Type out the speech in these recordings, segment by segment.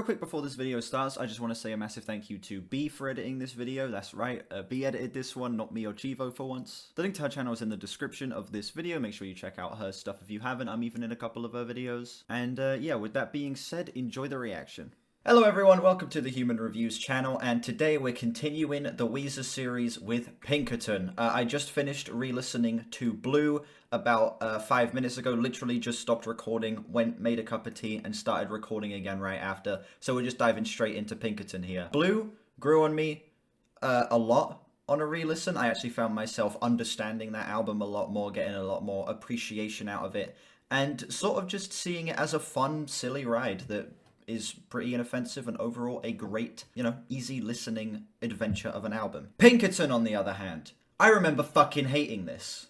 Real quick before this video starts, I just want to say a massive thank you to B for editing this video. That's right, B edited this one, not me or Chivo for once. The link to her channel is in the description of this video. Make sure you check out her stuff if you haven't. I'm even in a couple of her videos. And yeah, with that being said, enjoy the reaction. Hello everyone, welcome to the Human Reviews channel, and today we're continuing the Weezer series with Pinkerton. I just finished re-listening to Blue about 5 minutes ago, literally just stopped recording, made a cup of tea, and started recording again right after. So we're just diving straight into Pinkerton here. Blue grew on me a lot on a re-listen. I actually found myself understanding that album a lot more, getting a lot more appreciation out of it, and sort of just seeing it as a fun, silly ride that is pretty inoffensive and overall a great, easy listening adventure of an album. Pinkerton, on the other hand, I remember fucking hating this.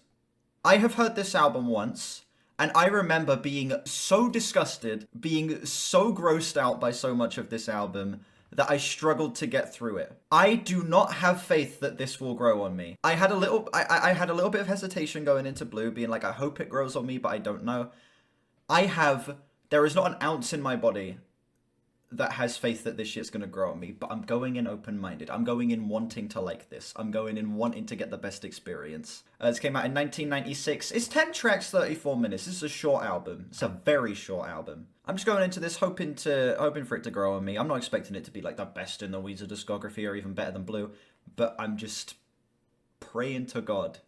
I have heard this album once, and I remember being so disgusted, being so grossed out by so much of this album that I struggled to get through it. I do not have faith that this will grow on me. I had a little bit of hesitation going into Blue, being like, I hope it grows on me, but I don't know. There is not an ounce in my body that has faith that this shit's gonna grow on me, but I'm going in open-minded. I'm going in wanting to like this. I'm going in wanting to get the best experience. This came out in 1996. It's 10 tracks, 34 minutes. This is a short album. It's a very short album. I'm just going into this hoping for it to grow on me. I'm not expecting it to be like the best in the Weezer discography or even better than Blue, but I'm just praying to God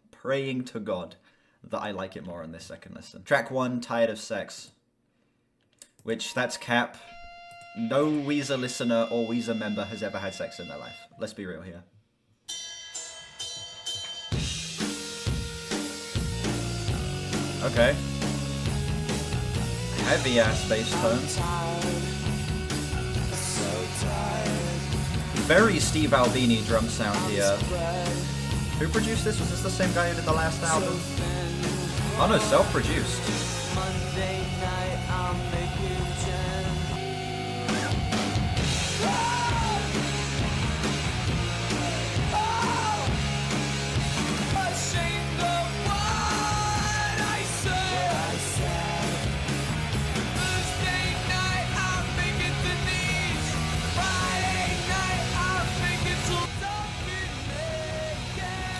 that I like it more on this second listen. Track 1, Tired of Sex, which that's cap. No Weezer listener or Weezer member has ever had sex in their life. Let's be real here. Okay. Heavy ass bass tone. Very Steve Albini drum sound here. Who produced this? Was this the same guy who did the last album? Oh no, self-produced.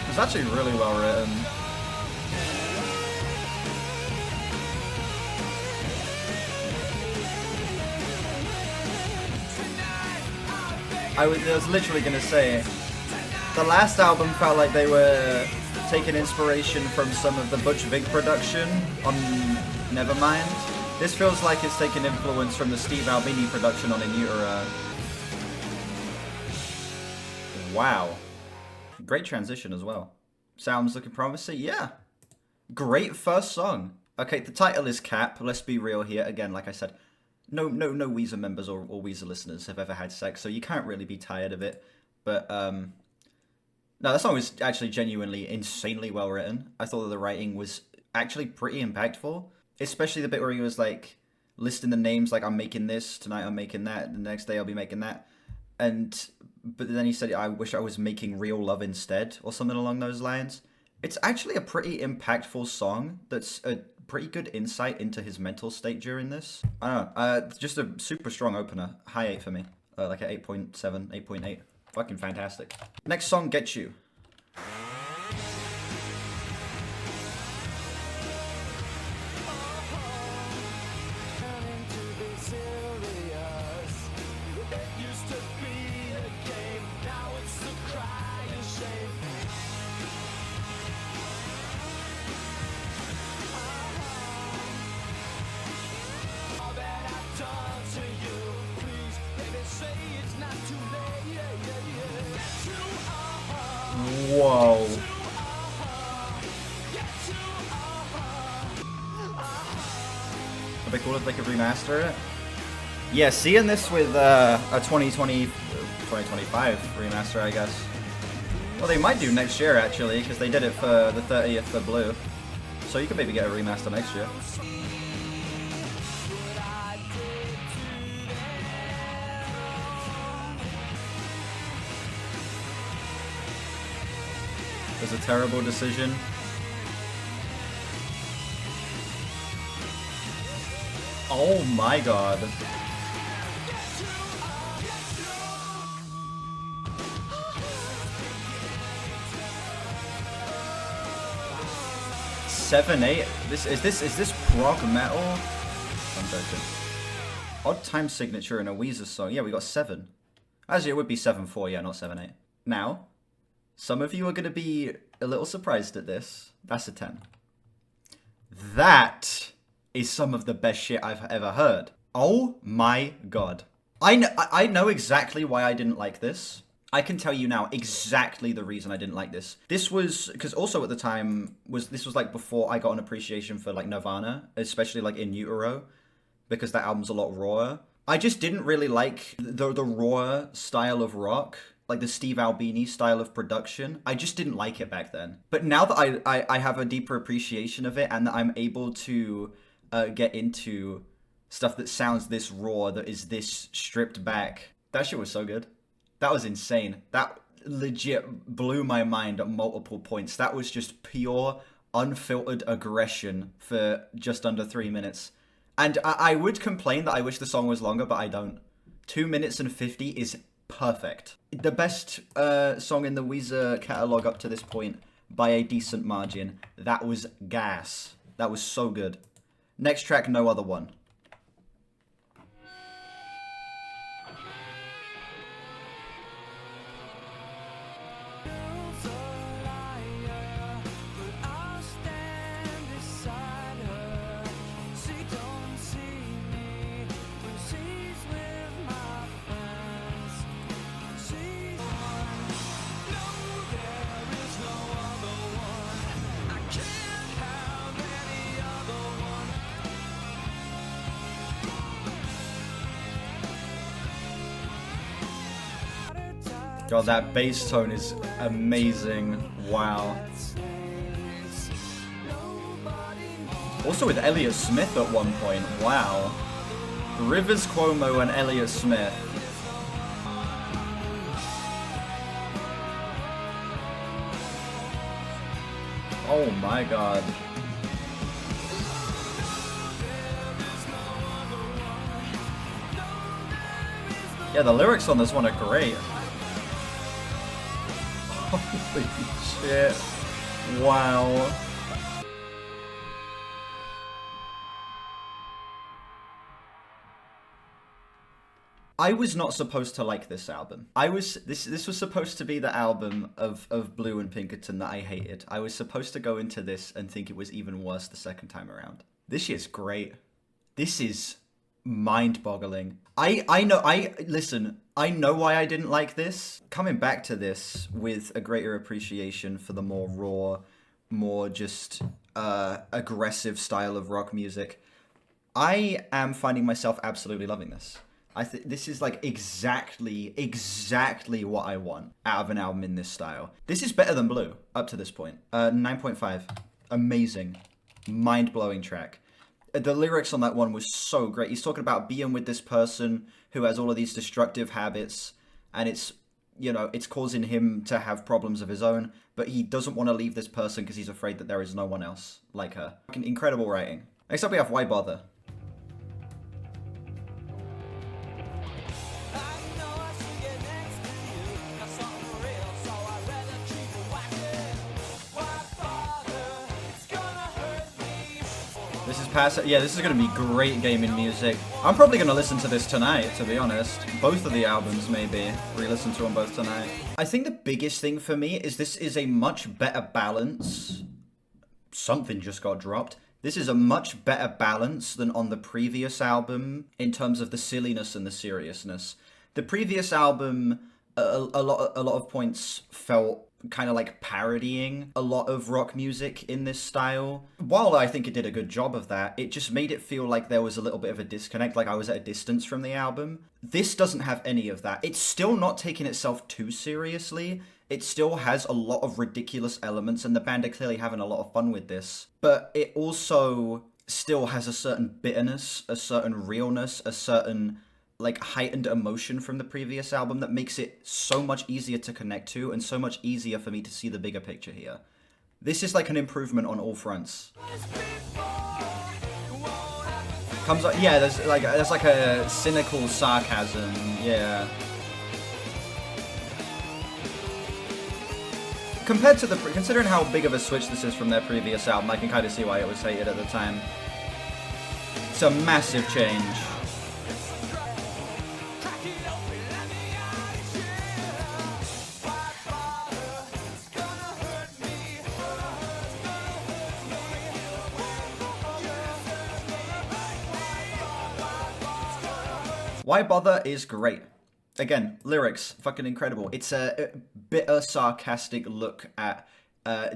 It's actually really well written. I was literally gonna say, the last album felt like they were taking inspiration from some of the Butch Vig production on Nevermind. This feels like it's taking influence from the Steve Albini production on In Utero. Wow. Great transition as well. Sounds looking promising. Yeah. Great first song. Okay, the title is Cap. Let's be real here. Again, like I said, no Weezer members or Weezer listeners have ever had sex, so you can't really be tired of it. But, no, that song was actually genuinely insanely well written. I thought that the writing was actually pretty impactful. Especially the bit where he was, like, listing the names, like, I'm making this, tonight I'm making that, the next day I'll be making that. But then he said, I wish I was making real love instead, or something along those lines. It's actually a pretty impactful song that's a pretty good insight into his mental state during this. I don't know, just a super strong opener. High 8 for me. Like an 8.7, 8.8. Fucking fantastic. Next song, Getchoo. Whoa. Would be cool if they could remaster it. Yeah, seeing this with a 2025 remaster, I guess. Well, they might do next year, actually, because they did it for the 30th for Blue. So you could maybe get a remaster next year. It was a terrible decision. Oh my god. 7-8. Is this prog metal? I'm joking. Odd time signature in a Weezer song. Yeah, we got 7. Actually, it would be 7-4, yeah, not 7-8. Now, some of you are going to be a little surprised at this. That's a 10. That is some of the best shit I've ever heard. Oh my god. I know exactly why I didn't like this. I can tell you now exactly the reason I didn't like this. This was, because also at the time, this was like before I got an appreciation for like Nirvana, especially like In Utero, because that album's a lot rawer. I just didn't really like the raw style of rock, like the Steve Albini style of production. I just didn't like it back then. But now that I have a deeper appreciation of it and that I'm able to get into stuff that sounds this raw, that is this stripped back, that shit was so good. That was insane. That legit blew my mind at multiple points. That was just pure, unfiltered aggression for just under 3 minutes. And I would complain that I wish the song was longer, but I don't. 2 minutes and 50 is perfect. The best song in the Weezer catalog up to this point by a decent margin. That was gas. That was so good. Next track, No Other One. God, that bass tone is amazing. Wow. Also with Elliott Smith at one point. Wow. Rivers Cuomo and Elliott Smith. Oh my god. Yeah, the lyrics on this one are great. Holy shit. Wow. I was not supposed to like this album. This was supposed to be the album of Blue and Pinkerton that I hated. I was supposed to go into this and think it was even worse the second time around. This shit's great. This is mind-boggling. Listen, I know why I didn't like this. Coming back to this with a greater appreciation for the more raw, more just aggressive style of rock music, I am finding myself absolutely loving this. I think this is like exactly what I want out of an album in this style. This is better than Blue up to this point. 9.5. Amazing. Mind-blowing track. The lyrics on that one was so great. He's talking about being with this person who has all of these destructive habits, and it's, you know, it's causing him to have problems of his own, but he doesn't want to leave this person because he's afraid that there is no one else like her. Incredible writing. Next up we have Why Bother. This is yeah, this is going to be great gaming music. I'm probably going to listen to this tonight, to be honest. Both of the albums, maybe. Re-listen to them both tonight. I think the biggest thing for me is this is a much better balance. Something just got dropped. This is a much better balance than on the previous album in terms of the silliness and the seriousness. The previous album, a lot of points felt kind of like parodying a lot of rock music in this style. While I think it did a good job of that, it just made it feel like there was a little bit of a disconnect, like I was at a distance from the album. This doesn't have any of that. It's still not taking itself too seriously. It still has a lot of ridiculous elements, and the band are clearly having a lot of fun with this. But it also still has a certain bitterness, a certain realness, a certain like heightened emotion from the previous album that makes it so much easier to connect to and so much easier for me to see the bigger picture here. This is like an improvement on all fronts. Comes up, yeah, there's like a cynical sarcasm, yeah. Compared to considering how big of a switch this is from their previous album, I can kind of see why it was hated at the time. It's a massive change. Why Bother is great. Again, lyrics, fucking incredible. It's a bitter, sarcastic look at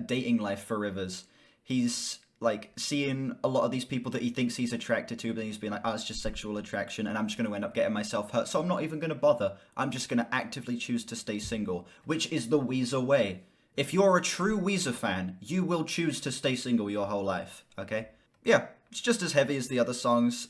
dating life for Rivers. He's like seeing a lot of these people that he thinks he's attracted to, but he's being like, oh, it's just sexual attraction, and I'm just going to end up getting myself hurt, so I'm not even going to bother. I'm just going to actively choose to stay single, which is the Weezer way. If you're a true Weezer fan, you will choose to stay single your whole life, okay? Yeah. It's just as heavy as the other songs.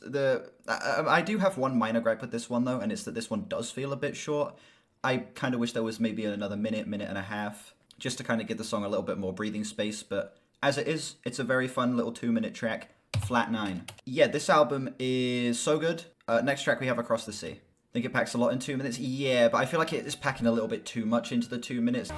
I do have one minor gripe with this one, though, and it's that this one does feel a bit short. I kind of wish there was maybe another minute and a half, just to kind of give the song a little bit more breathing space, but as it is, it's a very fun little 2-minute track. Flat 9. Yeah, this album is so good. Next track we have Across the Sea. Think it packs a lot in 2 minutes? Yeah, but I feel like it is packing a little bit too much into the 2 minutes.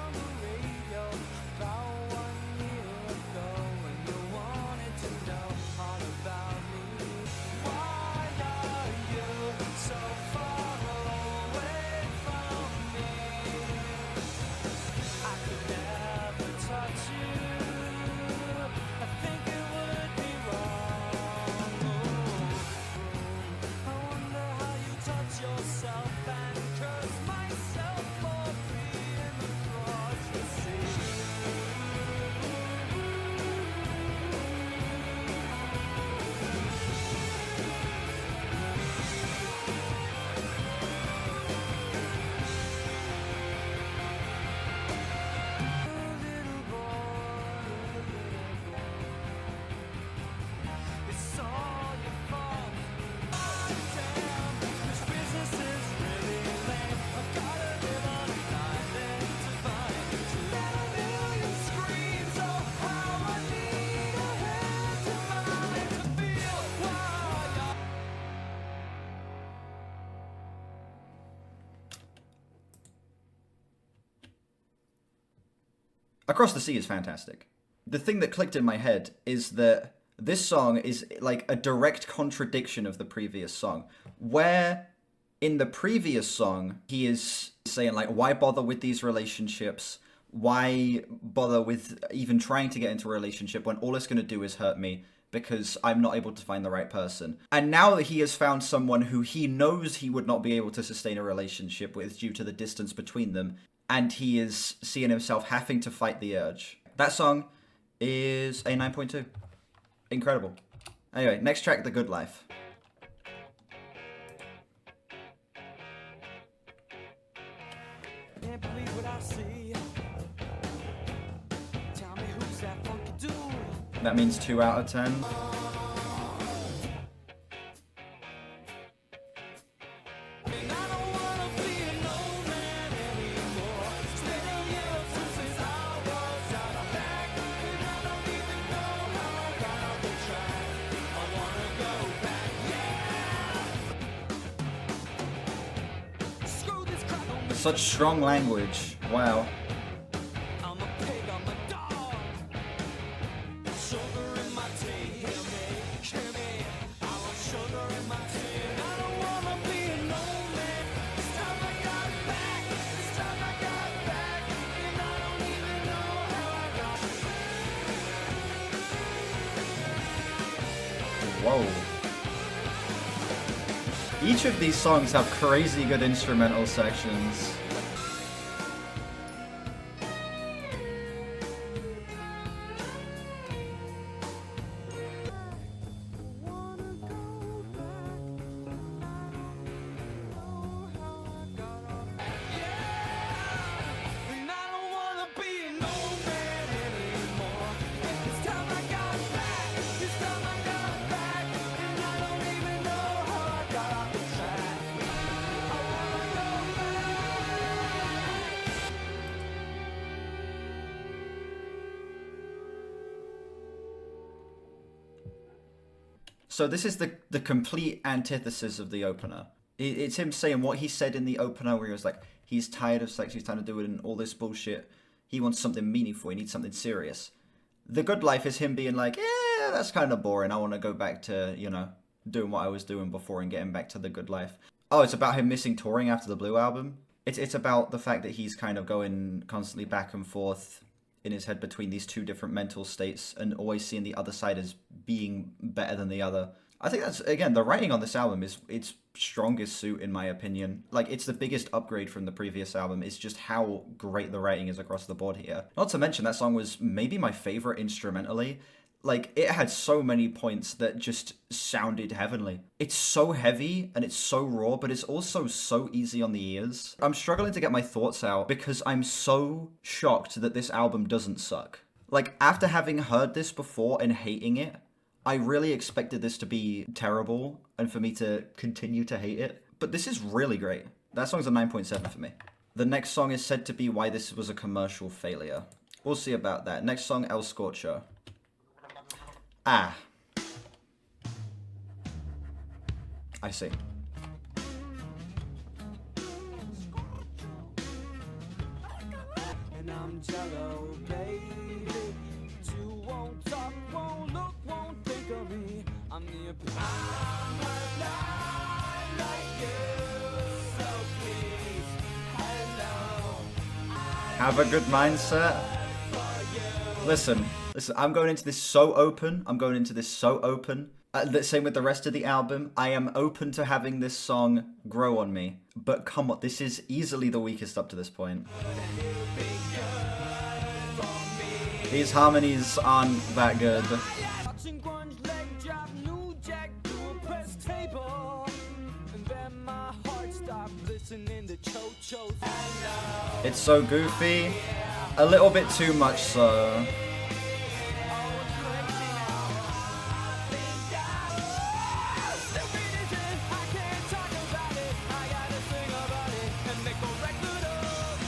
Across the Sea is fantastic. The thing that clicked in my head is that this song is like a direct contradiction of the previous song, where in the previous song he is saying like, why bother with these relationships? Why bother with even trying to get into a relationship when all it's going to do is hurt me because I'm not able to find the right person? And now that he has found someone who he knows he would not be able to sustain a relationship with due to the distance between them, and he is seeing himself having to fight the urge. That song is a 9.2. Incredible. Anyway, next track, The Good Life. Can't believe what I see. Tell me who's that funky dude? That means 2 out of 10. Such strong language. Wow. Whoa. Each of these songs have crazy good instrumental sections. So this is the complete antithesis of the opener. It's him saying what he said in the opener where he was like, he's tired of sex, he's tired of doing all this bullshit. He wants something meaningful. He needs something serious. The Good Life is him being like, yeah, that's kind of boring. I want to go back to, you know, doing what I was doing before and getting back to the good life. Oh, it's about him missing touring after the Blue album. It's about the fact that he's kind of going constantly back and forth in his head between these two different mental states and always seeing the other side as being better than the other. I think that's, again, the writing on this album is its strongest suit, in my opinion. Like, it's the biggest upgrade from the previous album. It's just how great the writing is across the board here. Not to mention, that song was maybe my favorite instrumentally. Like, it had so many points that just sounded heavenly. It's so heavy and it's so raw, but it's also so easy on the ears. I'm struggling to get my thoughts out because I'm so shocked that this album doesn't suck. Like, after having heard this before and hating it, I really expected this to be terrible and for me to continue to hate it. But this is really great. That song's a 9.7 for me. The next song is said to be why this was a commercial failure. We'll see about that. Next song, El Scorcho. Ah. I see. And I'm jello, baby. You won't talk, won't look, won't think of me. I'm the I'm alive like you, so please, hello. Have a good mindset. Listen, I'm going into this so open. Same with the rest of the album. I am open to having this song grow on me. But come on, this is easily the weakest up to this point. These harmonies aren't that good. It's so goofy. A little bit too much so.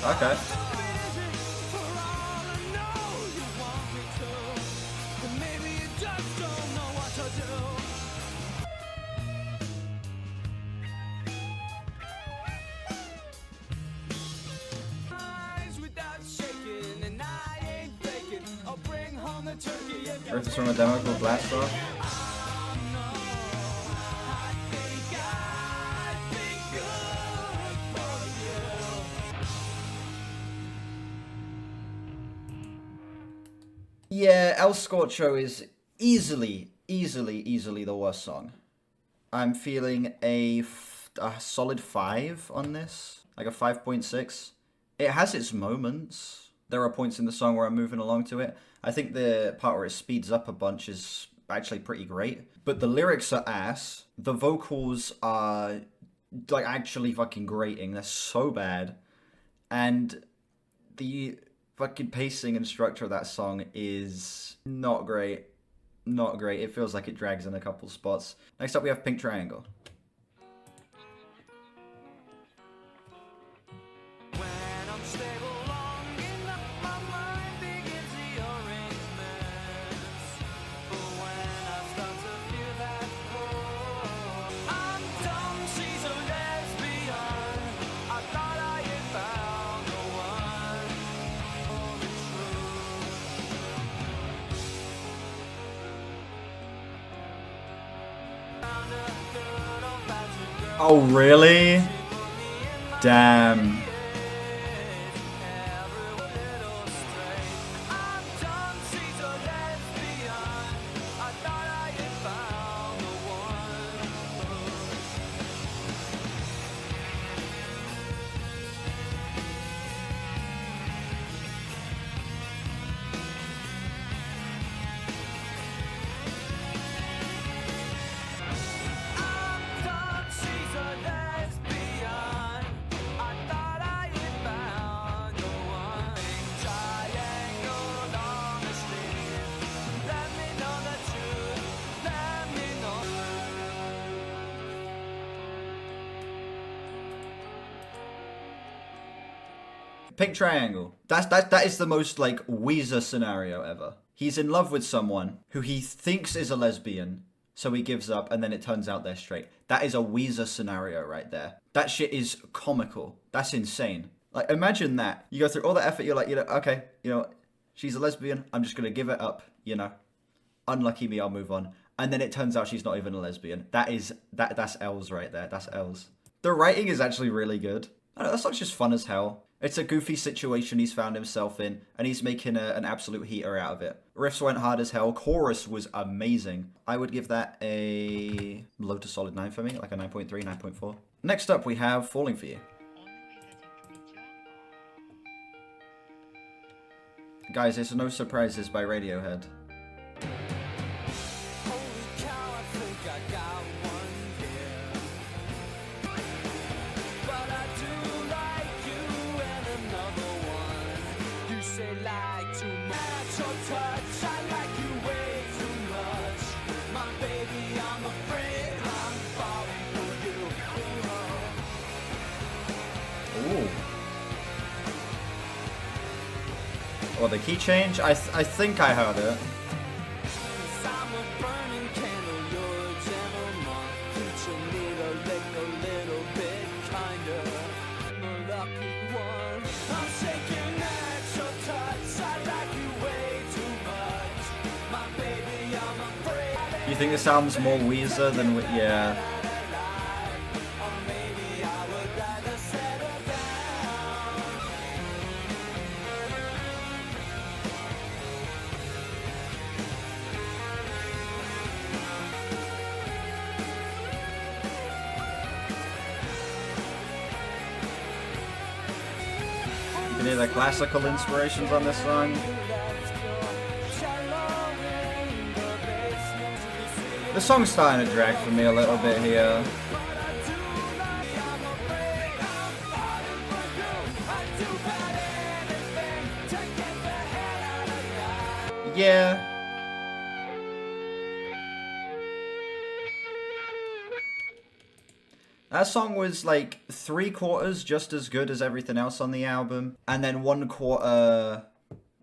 Okay. This is from a demo called Blast Off. Yeah, El Scorcho is easily the worst song. I'm feeling a solid 5 on this, like a 5.6. It has its moments. There are points in the song where I'm moving along to it. I think the part where it speeds up a bunch is actually pretty great. But the lyrics are ass. The vocals are, like, actually fucking grating. They're so bad. And the fucking pacing and structure of that song is not great. Not great. It feels like it drags in a couple spots. Next up we have Pink Triangle. Oh, really? Damn. Pink Triangle. That is the most, like, Weezer scenario ever. He's in love with someone who he thinks is a lesbian, so he gives up, and then it turns out they're straight. That is a Weezer scenario right there. That shit is comical. That's insane. Like, imagine that. You go through all the effort, you're like, okay, she's a lesbian, I'm just gonna give it up, Unlucky me, I'll move on. And then it turns out she's not even a lesbian. That's L's right there, that's L's. The writing is actually really good. I don't know, that song's just fun as hell. It's a goofy situation he's found himself in, and he's making an absolute heater out of it. Riffs went hard as hell. Chorus was amazing. I would give that a low to solid 9 for me, like a 9.3, 9.4. Next up, we have Falling For You. Guys, it's No Surprises by Radiohead. Or the key change? I think I heard it. You think this sounds more Weezer than yeah. You can hear the classical inspirations on this song. The song's starting to drag for me a little bit here. Yeah. That song was like 3/4 just as good as everything else on the album, and then 1/4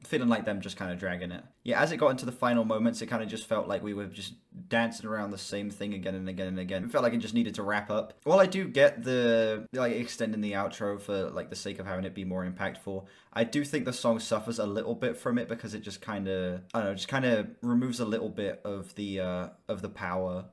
feeling like them just kind of dragging it. Yeah, as it got into the final moments, it kind of just felt like we were just dancing around the same thing again and again and again. It felt like it just needed to wrap up. While I do get the like extending the outro for like the sake of having it be more impactful, I do think the song suffers a little bit from it because it just kind of, I don't know, just kind of removes a little bit of the power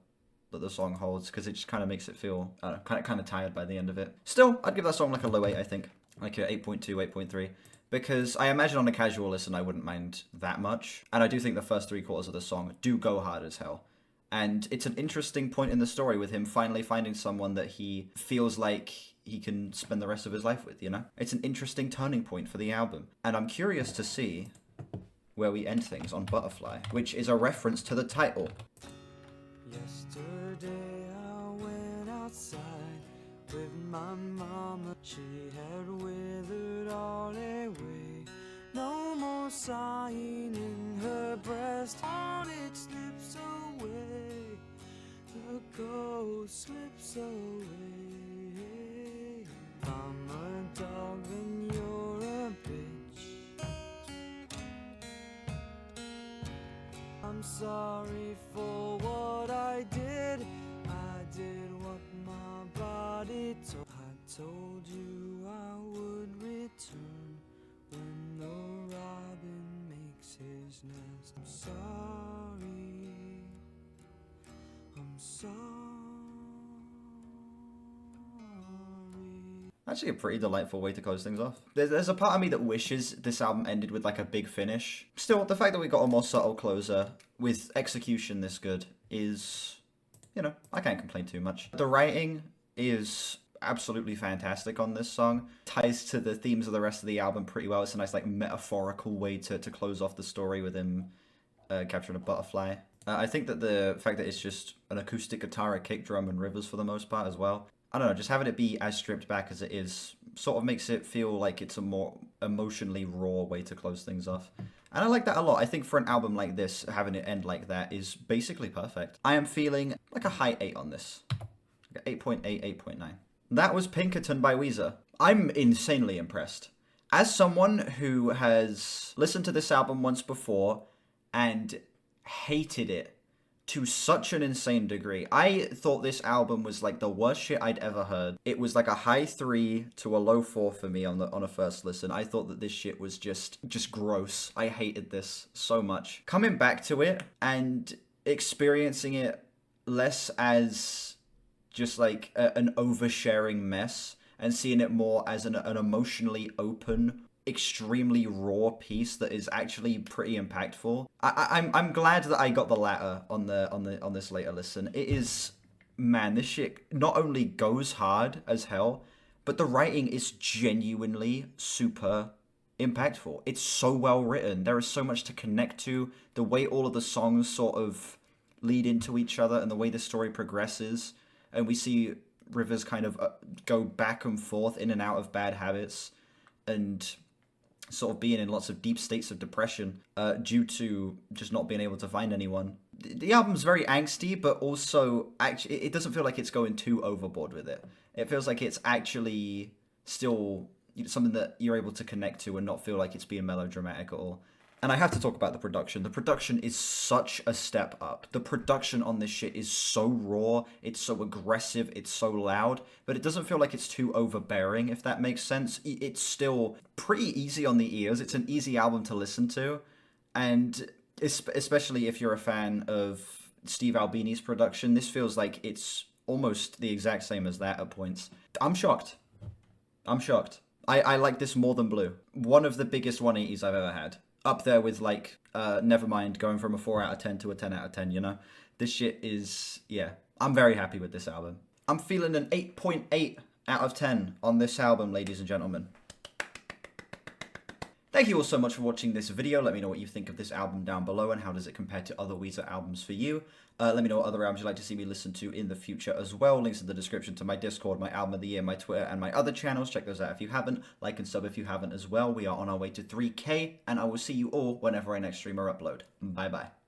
that the song holds, because it just kind of makes it feel, I don't know, kind of tired by the end of it. Still, I'd give that song like a low 8, I think. Like a 8.2, 8.3. Because I imagine on a casual listen I wouldn't mind that much. And I do think the first 3/4 of the song do go hard as hell. And it's an interesting point in the story with him finally finding someone that he feels like he can spend the rest of his life with, It's an interesting turning point for the album. And I'm curious to see where we end things on Butterfly, which is a reference to the title. Yesterday I went outside with my mama. She had withered all away. No more sighing in her breast. On it slips away. The ghost slips away. I'm a dog and you're a bitch. I'm sorry for what I did. I did what my body told. I told you I would return when the robin makes his nest. I'm sorry. I'm sorry. Actually a pretty delightful way to close things off. There's a part of me that wishes this album ended with like a big finish. Still, the fact that we got a more subtle closer with execution this good is, I can't complain too much. The writing is absolutely fantastic on this song. Ties to the themes of the rest of the album pretty well. It's a nice like metaphorical way to close off the story with him capturing a butterfly. I think that the fact that it's just an acoustic guitar, a kick drum, and rivers for the most part as well. I don't know, just having it be as stripped back as it is sort of makes it feel like it's a more emotionally raw way to close things off. And I like that a lot. I think for an album like this, having it end like that is basically perfect. I am feeling like a high 8 on this. Like 8.8, 8.9. That was Pinkerton by Weezer. I'm insanely impressed. As someone who has listened to this album once before and hated it to such an insane degree. I thought this album was like the worst shit I'd ever heard. It was like a high 3 to a low 4 for me on a first listen. I thought that this shit was just gross. I hated this so much. Coming back to it and experiencing it less as just like an oversharing mess and seeing it more as an emotionally open, extremely raw piece that is actually pretty impactful. I'm glad that I got the latter on this later listen. It is, man, this shit not only goes hard as hell, but the writing is genuinely super impactful. It's so well written. There is so much to connect to. The way all of the songs sort of lead into each other and the way the story progresses, and we see Rivers kind of go back and forth in and out of bad habits and sort of being in lots of deep states of depression due to just not being able to find anyone. The album's very angsty, but also actually it doesn't feel like it's going too overboard with it. It feels like it's actually still something that you're able to connect to and not feel like it's being melodramatic at all. And I have to talk about the production. The production is such a step up. The production on this shit is so raw, it's so aggressive, it's so loud, but it doesn't feel like it's too overbearing, if that makes sense. It's still pretty easy on the ears. It's an easy album to listen to, and especially if you're a fan of Steve Albini's production, this feels like it's almost the exact same as that at points. I'm shocked. I like this more than Blue. One of the biggest 180s I've ever had. Up there with, like, Nevermind going from a 4 out of 10 to a 10 out of 10, you know? This shit is, yeah. I'm very happy with this album. I'm feeling an 8.8 out of 10 on this album, ladies and gentlemen. Thank you all so much for watching this video. Let me know what you think of this album down below and how does it compare to other Weezer albums for you. Let me know what other albums you'd like to see me listen to in the future as well. Links in the description to my Discord, my Album of the Year, my Twitter, and my other channels. Check those out if you haven't. Like and sub if you haven't as well. We are on our way to 3K, and I will see you all whenever I next stream or upload. Bye-bye.